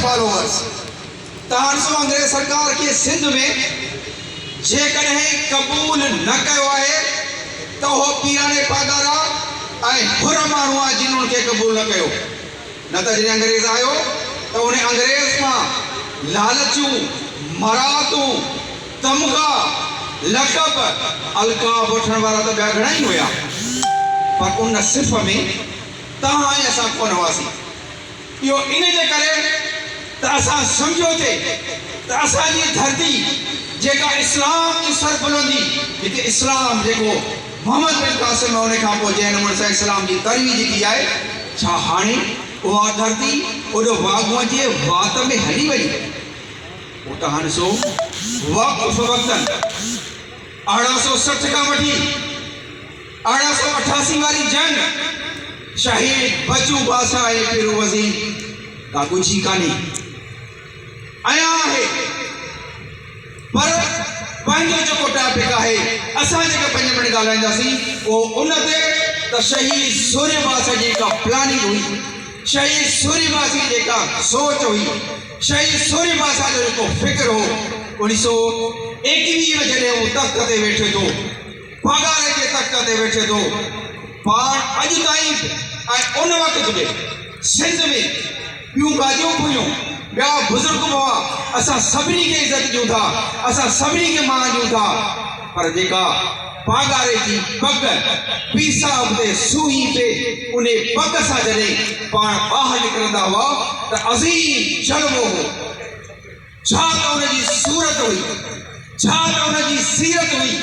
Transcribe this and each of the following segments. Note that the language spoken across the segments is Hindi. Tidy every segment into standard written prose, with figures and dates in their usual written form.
फॉलोअर्स तहां अंग्रेज सरकार के सिंध में जेकॾहिं कबूल न कयो आहे त उहो पीराने पागारा ऐं हुर माण्हू आहे जिन उनखे कबूल न कयो। न त जॾहिं अंग्रेज़ आयो त उन अंग्रेज़ खां लालचूं, मरातूं, तमगा, लक़ब, अलकाब वठण वारा त ॿिया घणा ई हुया, पर उन सिर्फ़ में तव्हां ऐं असां कोन हुआसीं। इहो इन जे करे त असां सम्झोते त असांजी धरती जेका इस्लाम जी सरबुलंदी, हिते इस्लाम जेको मोहम्मद बिन क़ासिम उन खां पोइ जंहिं नमूने सां इस्लाम जी तरवी जेकी आहे, छा हाणे उहा धरती ओॾो वाघूअ जे वात में हली वई? पोइ तव्हां ॾिसो वक़्फ़ वक़्तनि 1860 खां वठी 1888 वारी जंग, शहीद बचू बादशाह ऐं पीरो वज़ीर का कुछ ही कान्हे आया है। पर पंहिंजो जेको टॉपिक आहे असां जेके 5 मिनट ॻाल्हाईंदासीं उहो उन ते त शहीद सूर्यवास जी जेका प्लानिंग हुई, शहीद सूर्यवास जी जेका सोच हुई, शहीद सूर्यवास जो जेको फिक्र हो 1921 में जॾहिं उहो तख़्त ते वेठे थो, पगार जे तख़्त ते वेठे थो, पाण अॼु ताईं ऐं उन वक़्त में सिंध में ॿियूं गादियूं हुयूं, ॿिया बुज़ुर्ग हुआ, असां सभिनी खे इज़त ॾियूं था, असां सभिनी खे मान ॾियूं था, पर जेका पागारे जी पग पीर साहब ते सूही पे उन पग सां जॾहिं पाण ॿाहिरि निकिरंदा हुआ त अज़ीम जलवो हो। छा त उनजी सूरत हुई, छा त उनजी सीरत हुई।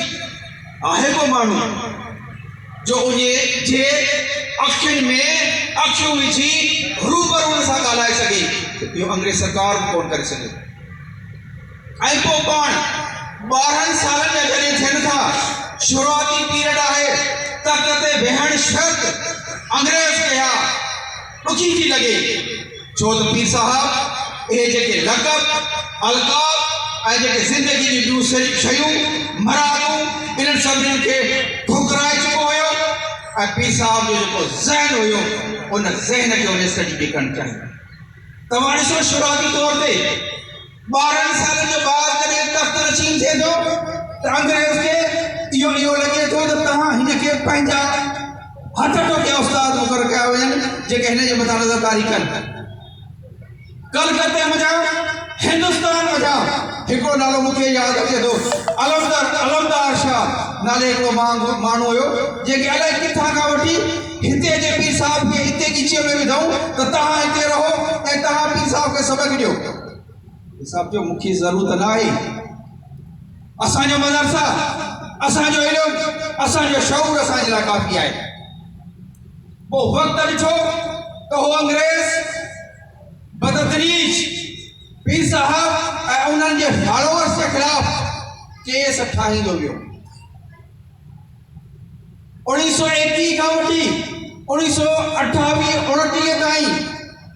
आहे को माण्हू जो उन जे अखियुनि में अखियूं विझी रूबरू हुन सां ॻाल्हाए सघे? इहो अंग्रेज सरकार बि कोन करे सघे। ऐं पोइ पाण 12 सालनि जा जॾहिं थियनि था, शुरूआती पीरियड आहे, तख़्त ते वेहण शर्त अंग्रेज कया ॾुखी थी लॻे, छो त पीर साहब इहे जेके लक़ब, अलकाब ऐं जेके ज़िंदगी जी ॿियूं शयूं, मरादूं, इन्हनि सभिनीनि खे ठुकराए चुको हुयो। ऐं पीर साहब जो जेको ज़हन हुयो उन ज़हन खे उन स्टडी करणु चाहियो। तव्हां ॾिसो शुरूआती तौर ते 12 सालनि जो ॿार जॾहिं तख़्त नशीन थिए थो त अंग्रेज़ खे इहो लॻे थो त तव्हां हिनखे पंहिंजा हथ टोकिया उस्ताद मुक़ररु कया वञनि जेके हिन जे मथां नज़रकारी कनि। कलकत्ते वञा, हिंदुस्तान वञा, हिकिड़ो नालो मूंखे यादि अचे थो, अलमदार शाह नाले हिकिड़ो माण्हू हुयो जेके अलाए किथां खां वठी हिते जे पीर साहब खे हिते गिचीअ में विधऊं त तव्हां हिते रहो ऐं तव्हां पीर साहब खे सबक़ ॾियो। पीर साहब जो मूंखे ज़रूरत न आहे, असांजो मदरसा, असांजो इल्मु, असांजो शऊर असांजे लाइ काफ़ी आहे। पोइ वक़्तु ॾिठो त उहो अंग्रेज़ बदतमीज़ पीर साहब ऐं उन्हनि जे फॉलोअर्स जे ख़िलाफ़ केस ठाहींदो वियो। 1921 खां वठी 1928-29 ताईं,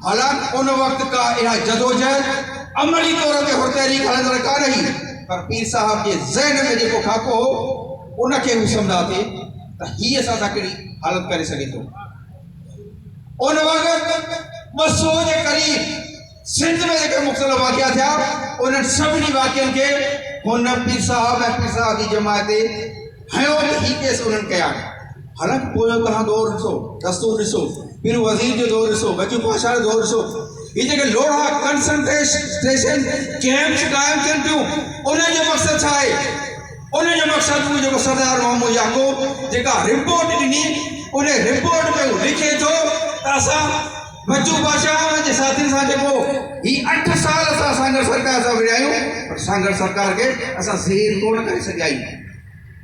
हालांकि उन वक़्त का इहा जदोजहद अमली तौर ते हुर तहरीक हलंदड़ कान रही, पर पीर साहब जे ज़हन में जेको खाको हो उनखे हू सम्झा थे त हीअ असां सां कहिड़ी हालत करे सघे थो। उन वक़्त 200 जे क़रीब सिंध में जेके मुख़्तलिफ़ वाक़िया थिया, उन्हनि सभिनी वाक़ियनि खे हुन पीर साहब ऐं पीर साहब जी जमात ते हयो त ही केस उन्हनि कया। हालांकि पोइ तव्हां दौर ॾिसो, दस्तूर ॾिसो, पीर वज़ीर जो दौर ॾिसो, बचू बादशाह जो दौर ॾिसो, ये जेके लोढ़ा कंसंट्रेशन कैंप्स क़ाइमु थियनि थियूं, उनजो मक़सदु छा आहे? उनजो मक़सदु उहो जेको सरदार मोहम्मद याक़ूब जेका रिपोर्ट ॾिनी, उन रिपोर्ट में उहो लिखे थो त असां बचू बादशाह जे साथियुनि सां जेको ही 8 साल असां संघर्ष सरकार सां विड़िया आहियूं, पर संघर्ष सरकार खे असां ज़ेर कोन करे सघिया आहियूं।